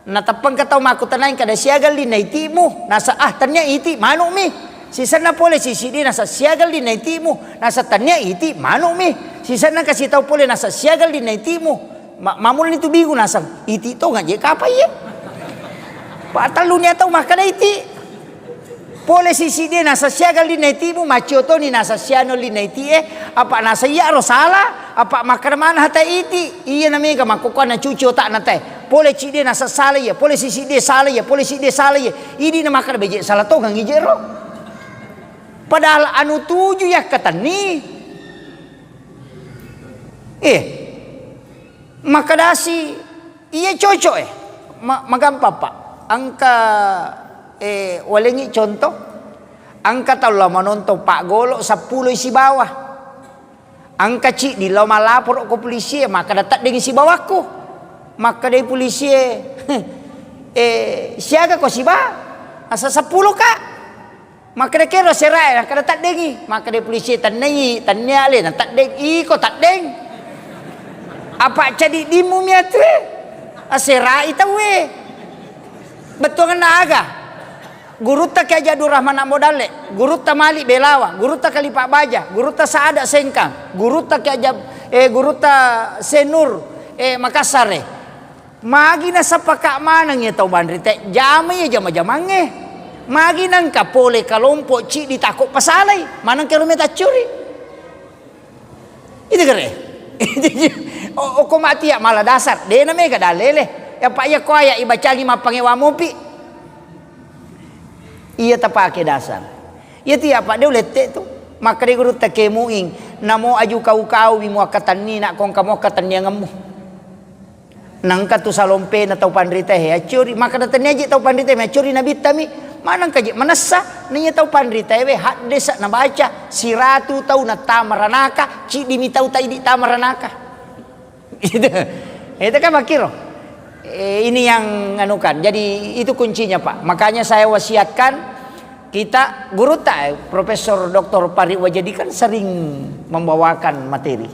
Natapang kataw makutanain kada siagal din na itimu nasa tanya iti manu mi sisan na pole sisidi nasa siagal din na itimu nasa tanya iti manu mi sisan na kasi taw pole nasa siagal din na itimu mamul ni tubigo nasa iti to nga je kapay ye patalo niya taw makada iti pole sisidi nasa siagal din na itimu machoto ni nasa siano din na iti apa nasa iya rosala apa makaraman hata iti iya nami ka makukuha na cuci otak na tay pole cide nasa salah ya, pole sisi dia salah ya, pole sisi dia salah ya. Ini nama kada beje salah to gang ijero. Padahal anu tuju ya kata ni. Makadasi iya cocok magampa pak. Angka walengi contoh. Angka tahu lah menonton Pak Golok 10 isi bawah. Angka cik di lau malapor ko polisi maka datak dengan si bawahku. Maka dari polisi siaga ko si ba asa 10 ka maka de kero serai kada tak dengi maka dari polisi tanai tanya le tak deng iko tak deng apa jadi dimu miatre aserai tawe betul naga guru ta Kiai Haji Abdul Rahman Ambo Daleh guru ta Malik Belawa guru ta Kalipak Baja guru ta Saada Sengkang guru ta guru ta Senur Makassar magi na sa pakamanang niya tau bandrite jamay jama-jamange magi nang kapole kalompo ci ditakok pasalay manang kilometa curi itu kere o kumati ya malah dasar de na mega dalele ya pak ya ko ya ibacagi mapangewa mopi iya tapake dasar iya ti apa de ulete tu maka de guru takemuing namo aju kau bimu akatan ni nak kong kamo katan ni ngamu nang katu salompe na tau pandrite curi maka datanya aja tau pandrite curi nabi tami manang kaje manasa niya tau pandrite hak desa na baca siratu tau na tamaranaka ci dimi tau tai di tamaranaka itu kan makiro ini yang anukan jadi itu kuncinya pak makanya saya wasiatkan kita guru Profesor Dr. Pari Wajadi kan sering membawakan materi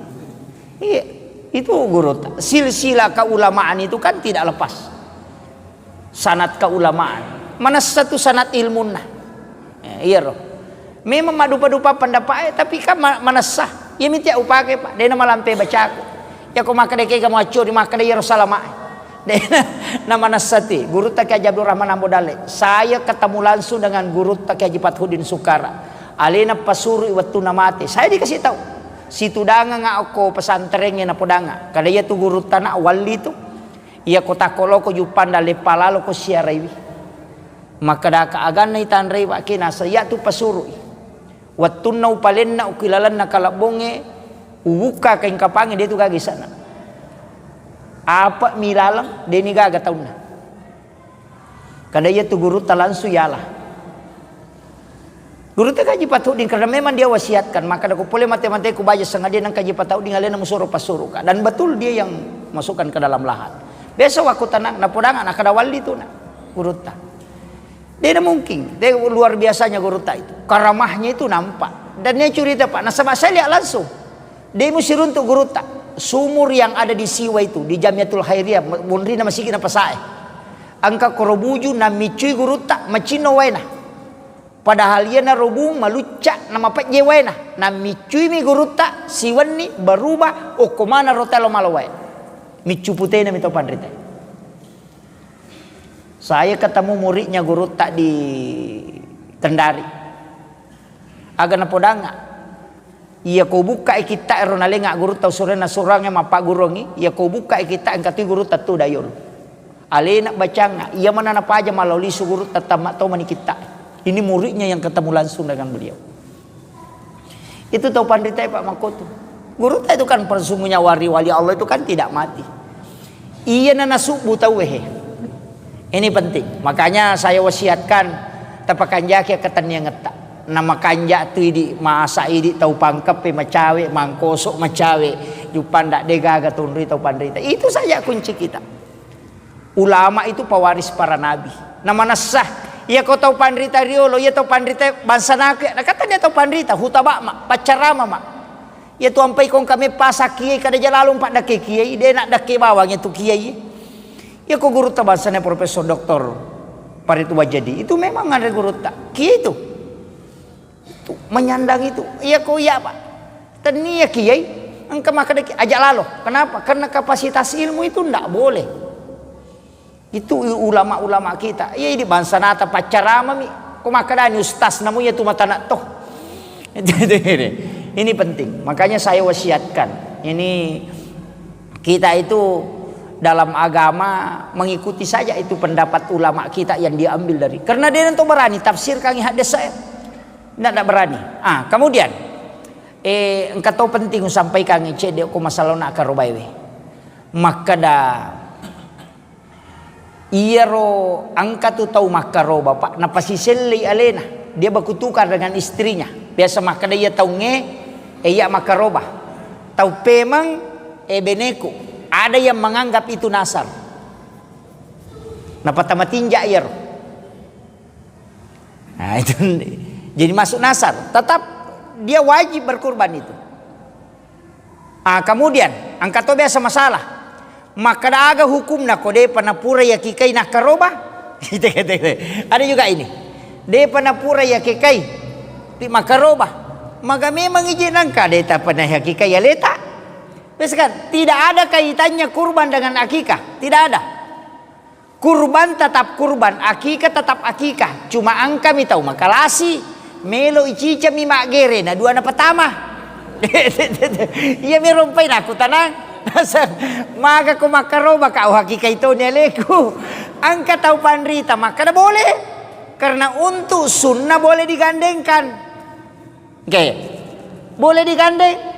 itu guru silsilah keulamaan itu kan tidak lepas sanad keulamaan mana satu sanad ilmun iya roh memang madupa-dupa pendapat tapi kan mana sah ya minta upake pak dia nama lampe baca aku ya kau maka deke kamu acuri maka dia Yerusalem dia nama nasati guru tak Kiai Haji Abdul Rahman Ambo Daleh saya ketemu langsung dengan guru tak Kiai Haji Fathudin Sukara alena pasuri waktu namate saya dikasih tahu situ danga nga ako pesantrennya na podanga kada ya tu guru tanah wali tu iya kota koloko jupan dale palalo ko siaraiwi maka da kaagan na itanrei wa kina saya tu pasuru Wattunna upalenna ukilalanna kalabonge ubuka kain kapange dia tu gagi sana. Apa milalang deni gaga tauna. Kada ia tu guru talansu yalah. Guru tak kaji patudin karena memang dia wasiatkan, maka aku boleh mati-mati aku baca sengaja nang kaji patudin alena musuruh pasuruh. Dan betul dia yang masukkan ke dalam lahan. Besok aku tenang, na podangan nak kada wali tu nak guru tak. Dia tidak mungkin, dia luar biasanya guru tak itu. Karamahnya itu nampak. Dan dia cerita Pak, nah sama saya lihat langsung. Dia mesti untuk guru tak. Sumur yang ada di Siwa itu, di Jamiatul Khairiyah, munri nama sikit apa sae. Angka korobuju na micui guru tak macino waina. Padahal ia na robung malucak nama pak je waina. Na micui mi guru tak siwan ni berubah o komana rotelo malawai. Micu putih na mito pandrita. Saya ketemu muridnya guru tak di Kendari. Aga na podanga. Ia ko buka kita eronalenga guru tau surena surangnya mapa gurongi. Ia ko buka kita angkati guru tatu dayol. Alena bacanga. Ia mana na paja maloli su guru tatamak tau mani kita. Ini muridnya yang ketemu langsung dengan beliau. Itu tau pandita Pak Makoto. Guru tak itu kan persungguhnya wali Allah itu kan tidak mati. Ia na nasubu tau wehe. Ini penting. Makanya saya wasiatkan tapakan jaki ketan yang ngetak. Nama kanja tu di masa ini tau pangkep macawe, mangkosok macawe, jupan dak degaga tunri tau pandrita. Itu saja kunci kita. Ulama itu pewaris para nabi. Nama nasah. Ia kau tau pandrita riolo, ia tau pandrita bangsa nak. Nah kata dia tau pandrita hutabak mak, pacarama mak. Ia tu ampai kong kami pasak kiai kada jalalum pak dake kiai, dia nak dake bawangnya tu kiai. Ya kok guru tak bahasanya Profesor Doktor Paritu Wajadi itu memang ada guru tak kiai itu menyandang itu. Iya kok iya Pak. Tani ya kiai engkau maka ajak lalu. Kenapa? Karena kapasitas ilmu itu ndak boleh. Itu ulama-ulama kita. Iya di bangsa nata pacarama mi. Kok maka dani ustaz namanya tu mata nak toh. Ini penting. Makanya saya wasiatkan. Ini kita itu dalam agama mengikuti saja itu pendapat ulama kita yang diambil dari. Karena dia nanti berani tafsir kang hadis saya. Tidak berani. Kemudian engkau tahu penting sampaikan cede aku masalah nak karobaywe. Maka dah iya ro angka tu tahu makaro bapak na pasiseli alena. Dia berkutukar dengan istrinya. Biasa maka dia tahu iya makaroba. Tahu pemang beneku. Ada yang menganggap itu nasar. Napa tamatinja air. Nah itu jadi masuk nasar. Tetap dia wajib berkurban itu. Kemudian angkat to biasa masalah. Maka ada hukum nak kode panapura ya kikai nak karoba. Ada juga ini. De panapura ya kikai di makaroba. Maka memang izin angka de ta panah ya kikai ya letak. Kan, tidak ada kaitannya kurban dengan akikah. Tidak ada. Kurban tetap kurban, akikah tetap akikah. Cuma angka mi tahu makalasi, melo icica mi magere na dua na pertama. Iya mi rompai na aku tanang. Maka ko makaroba kau hakikah itu neleku. Angka tahu pandrita maka dah boleh. Karena untuk sunnah boleh digandengkan. Oke. Boleh digandeng.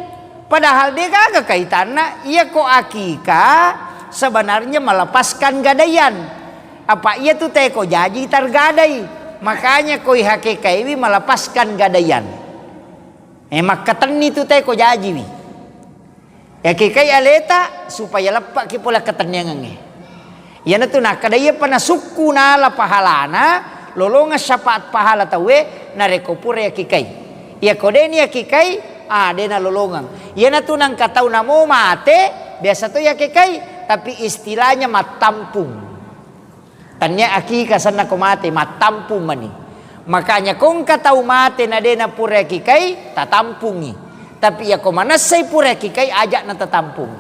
Padahal dia kagak kaitannya, ia kok akikah sebenarnya melepaskan gadaian. Apa ia tuh teko jaji tergadai. Makanya koi hakikah ini melepaskan gadaian. Maka teni tu teko jaji wi. Hakikah aleta supaya lepak ki pola ketenyangan. Ya na tu nak kadaya pana suku nala pahalana lolonga syafaat pahala tawe narekopure hakikah. Ya kodeni hakikah dia na lolongan. Ia na tunang katau namo mate biasa tu ya kekai tapi istilahnya matampung. Tanya akikah sana ko mate matampung mani. Makanya kung katau mate na de na pura kikai tatampungi. Tapi ya ko manasay pura kikai ajak na tatampung.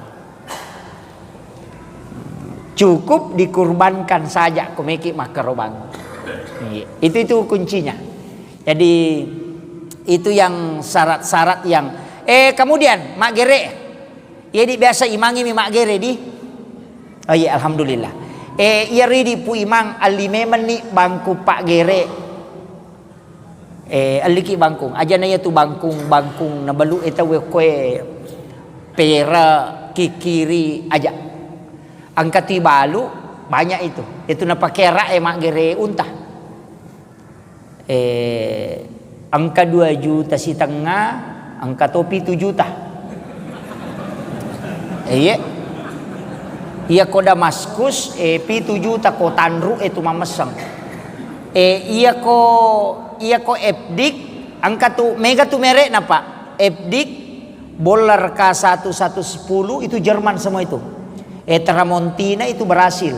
Cukup dikurbankan saja kumeki makarobang. Itu kuncinya. Jadi itu yang syarat-syarat yang kemudian mak gere. Jadi biasa imangi mi mak gere di. Oh iya alhamdulillah. Iya ridi pu imang alimemen ni bangku pak gere. aliki bangkung aja na tu bangkung na balu eta we kue pera kikiri aja angkati balu banyak itu na pakera mak gere unta angka 2 juta setengah angka topi 7 juta iya ko Damaskus pi 7 juta ko tanru itu mamesang iya ko Epdik angka tu mega tu merek na pak Epdik bolar K1110 itu Jerman semua itu Tramontina itu Brasil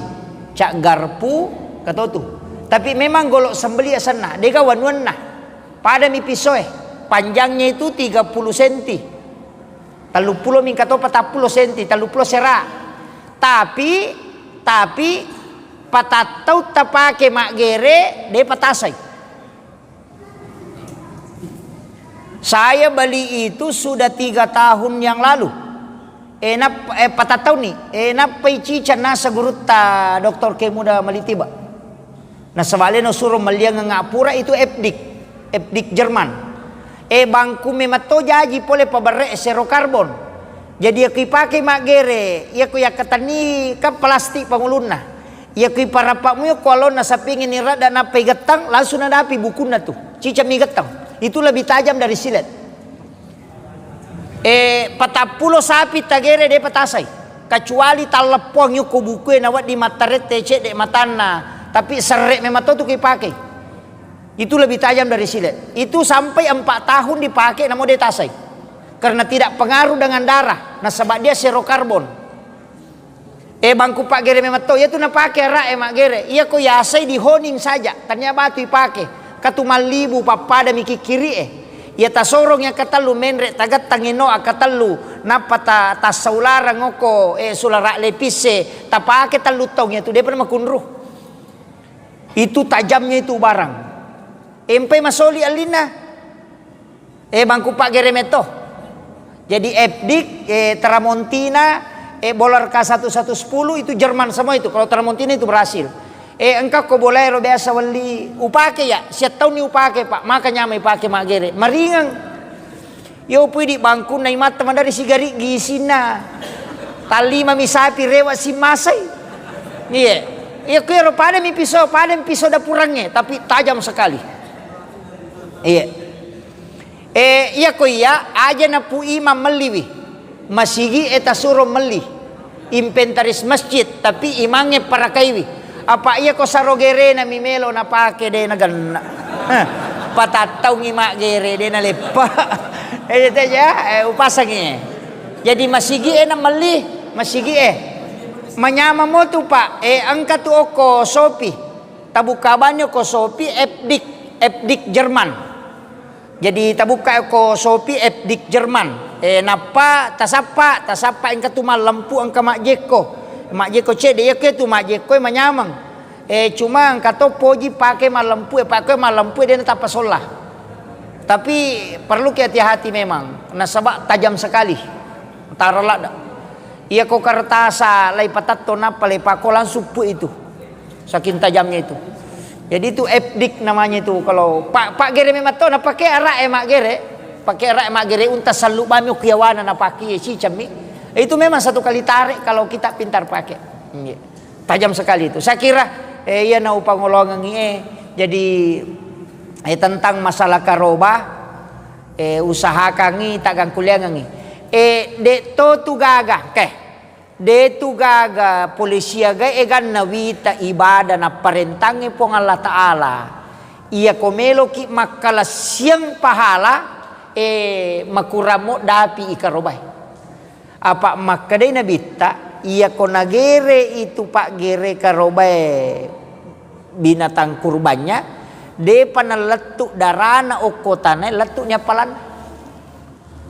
Cak Garpu kata tu tapi memang golok sembeli sana deka wan nah pada mi pisoe panjangnya itu 30 cm 30 mingkat 40 cm 30 serak tapi patatau tapake mak gere de patasai. Saya beli itu sudah 3 tahun yang lalu. Patatau nih. Napai cica nasa guruta doktor kemuda malitiba. Nah sebalik no suruh meliang ngapura itu Epdik Jerman. Bangku memato jaji pole pabare serokarbon. Jadi aku pakai mak gere, aku ya katani kan plastik panguluna. Ya kui para pakmu kalau nasa pingin nira dan apa getang langsung ada api bukuna tuh. Cica mi getang. Itu lebih tajam dari silet. 40 sapi tagere de patasai. Kecuali talepong yuko buku nawat di mataret tece de matana. Tapi serek memato tuh pakai. Itu lebih tajam dari silet. Itu sampai 4 tahun dipakai namo de tasai. Karena tidak pengaruh dengan darah. Nah sebab dia serokarbon. Bangku pak gere memato ya tuh na pakai ra mak gere. Iya ko yasai di honing saja. Ternyata batu dipakai. Katumal libu papada miki kiri ya tasorong yang katalu menrek tagat tangino akatalu napa ta saulara ngoko sulara lepise tapake talutong ya tu dia pernah makunruh. Itu tajamnya itu barang. Empe masoli alina. Bangku pak gere meto. Jadi Epdik Tramontina bolar K1110 itu Jerman semua itu. Kalau Tramontina itu Brasil. Engkau ko boleh biasa wali upake ya. Siat tahun ni upake pak. Makanya may pake magere. Maringang. Yo pwede bangku na imata man dari sigari gisina. Tali mamisapi rewa si masay. Iya. Iya kaya pada mi piso dapurangnya. Tapi tajam sekali. Iya. Iya ko iya aja na pu imam meliwi. Masigi eta suruh meli. Inventaris masjid. Tapi imangnya para kaiwi. Apa iya ko sarogere na mimelo na pake de na ganna. Patataw ngimak gere de na lepa. Itu aja upasangnya. Jadi masigi na mali, masigi manyama mo tu pak angka tu oko sopi. Tabukabanyo ko sopi Epdik Jerman. Jadi tabuka ko sopi Epdik Jerman. Napa tasapa angka tu malampu angka mak jeko. Mak jeko cede ya ke tu mak jeko manyamang. Cuma kato poji pakai malampu dia tak pasolah. Tapi perlu hati-hati memang. Nasabak tajam sekali. Taruhlah dah. Ia ko kertasa lai patato napa lai pako langsung pu itu. Saking tajamnya itu. Jadi itu Epdik namanya itu. Kalau pak gere memang to na pakai arak mak gere. Pakai arak mak gere unta salu bami kiawana na pakai si cami. Itu memang satu kali tarik kalau kita pintar pakai. Tajam sekali itu. Saya kira ia na upangolongan jadi tentang masalah karoba usaha kangi tagang kuliah ngi de to tu gaga de tu gaga polisi aga egan nawita ibadah na parentangi pong Allah Ta'ala ia komelo ki makala siang pahala makuramo dapi ikarobay apa makadai nabita iya ko nagere itu pak gere karobae binatang kurbannya de panaletuk darana okotane letuknya palan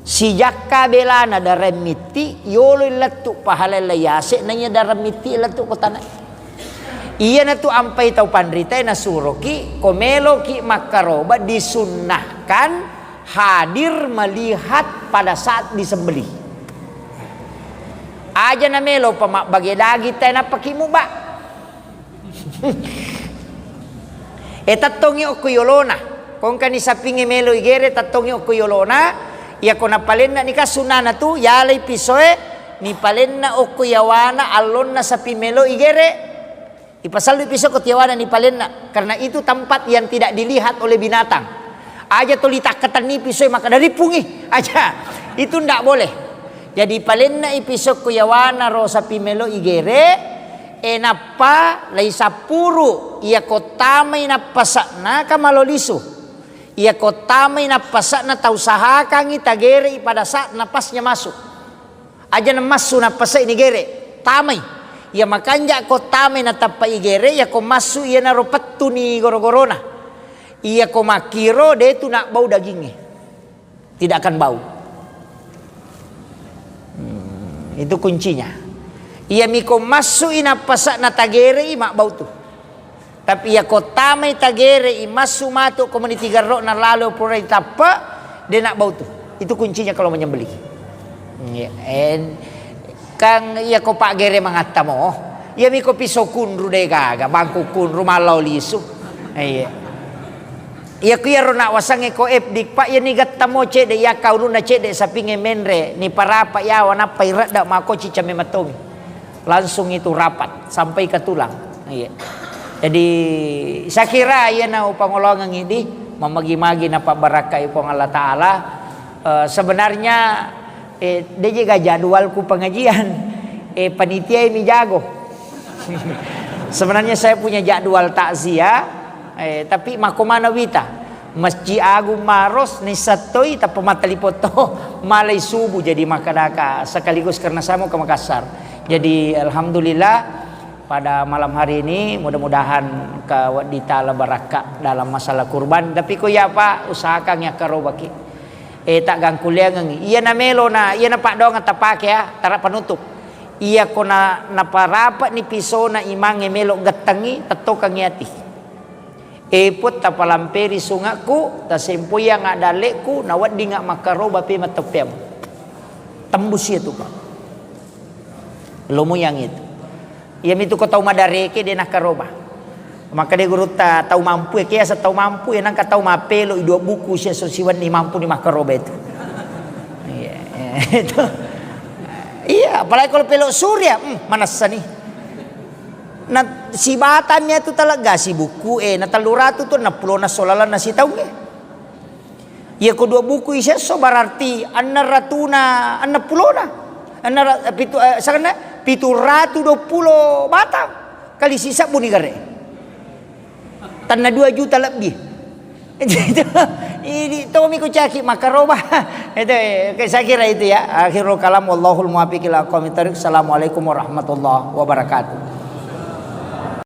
si jakka belana daremiti yolo letuk pahalala yase nanya daremiti letuk kotane iya na tu ampai tau pandrita na suroki komelo ki makaroba disunnahkan hadir melihat pada saat disembelih aja na melo pamak bagi dagi tayo na pakimu ba tatongi o kuyolona kung kani sa pingi melo igere tatongi o kuyolona iya ko napalenna ni kasunana tu yalay pisoe ni palenna o kuyawana alon na sa pimelo igere ipasal piso ko tiyawana ni palenna karena itu tempat yang tidak dilihat oleh binatang aja tulitak ketani pisoe maka dari pungi aja itu ndak boleh jadi palenna ipiso kuyawana ro sa pimelo igere enapa lay sapuru iya ko tamay na pasa na kamaloliso iya ko tamay na pasa na tausaha kang itagere pada saat napasnya masuk aja na masu na pasa inigere tamay iya makanya ko tamay na tapa igere iya ko masu iya na ropatu ni goro-gorona iya ko makiro de itu nak bau dagingnya tidak akan bau itu kuncinya iya miko masu ina pasak na tagere mak bau tu tapi ya kota may tagere imasu mato community garro na lalo pura itapa dia nak bau tu itu kuncinya kalau menyembelih and kang iya ko pak gere mangata mo iya miko piso kunru de gaga bangku kunru malaw lisu iya ko yaro na wasange ko dik pak ya ni gatta mo cede ya kauru na cede sa pinge menre ni para pa ya wana pairat da mako cicame matomi langsung itu rapat sampai ke tulang. Iya. Jadi saya kira ya na pangolongan ini memagi-magi na pabaraka ipong Allah Ta'ala sebenarnya dia juga jadwalku pengajian panitia ini jago. Sebenarnya saya punya jadwal takziah tapi makomana wita Masjid Agung Maros ni satoi tapi matalipoto malay subuh jadi makadaka sekaligus karena saya mau ke Makassar. Jadi alhamdulillah pada malam hari ini mudah-mudahan ke wadita la baraka dalam masalah kurban tapi ko ya Pak usahakan ya karobaki tak gang kuliah ngi iya na melo na iya na Pak dong tapak ya tara penutup iya ko na naparapat ni piso na imang melo gatangi tato kang yati put tapalamperi sungaku tasempoy yang adaleku nawad di nga makaroba pi matopem tembus itu Pak lomo yang itu ia itu kau tahu madareke dia nak karoba maka dia guru tahu mampu ya kaya sa tahu mampu ya nang tahu mapelo dua buku siya sosiwan ni mampu ni makaroba itu itu iya apalagi kalau pelo surya manasa nih na si batannya itu talaga si buku nataluratu tuh na pulo na solalan na si tahu iya ko dua buku siya so berarti anna ratuna anna pulona anna pitu sana Pituratu 20 batang kali sisa buni gare tanah 2 juta lebih ini Tommy kucaki makaroba itu saya kira itu ya akhirul kalam wallahul muwaffiq ila aqwamit thoriq. Assalamualaikum warahmatullahi wabarakatuh.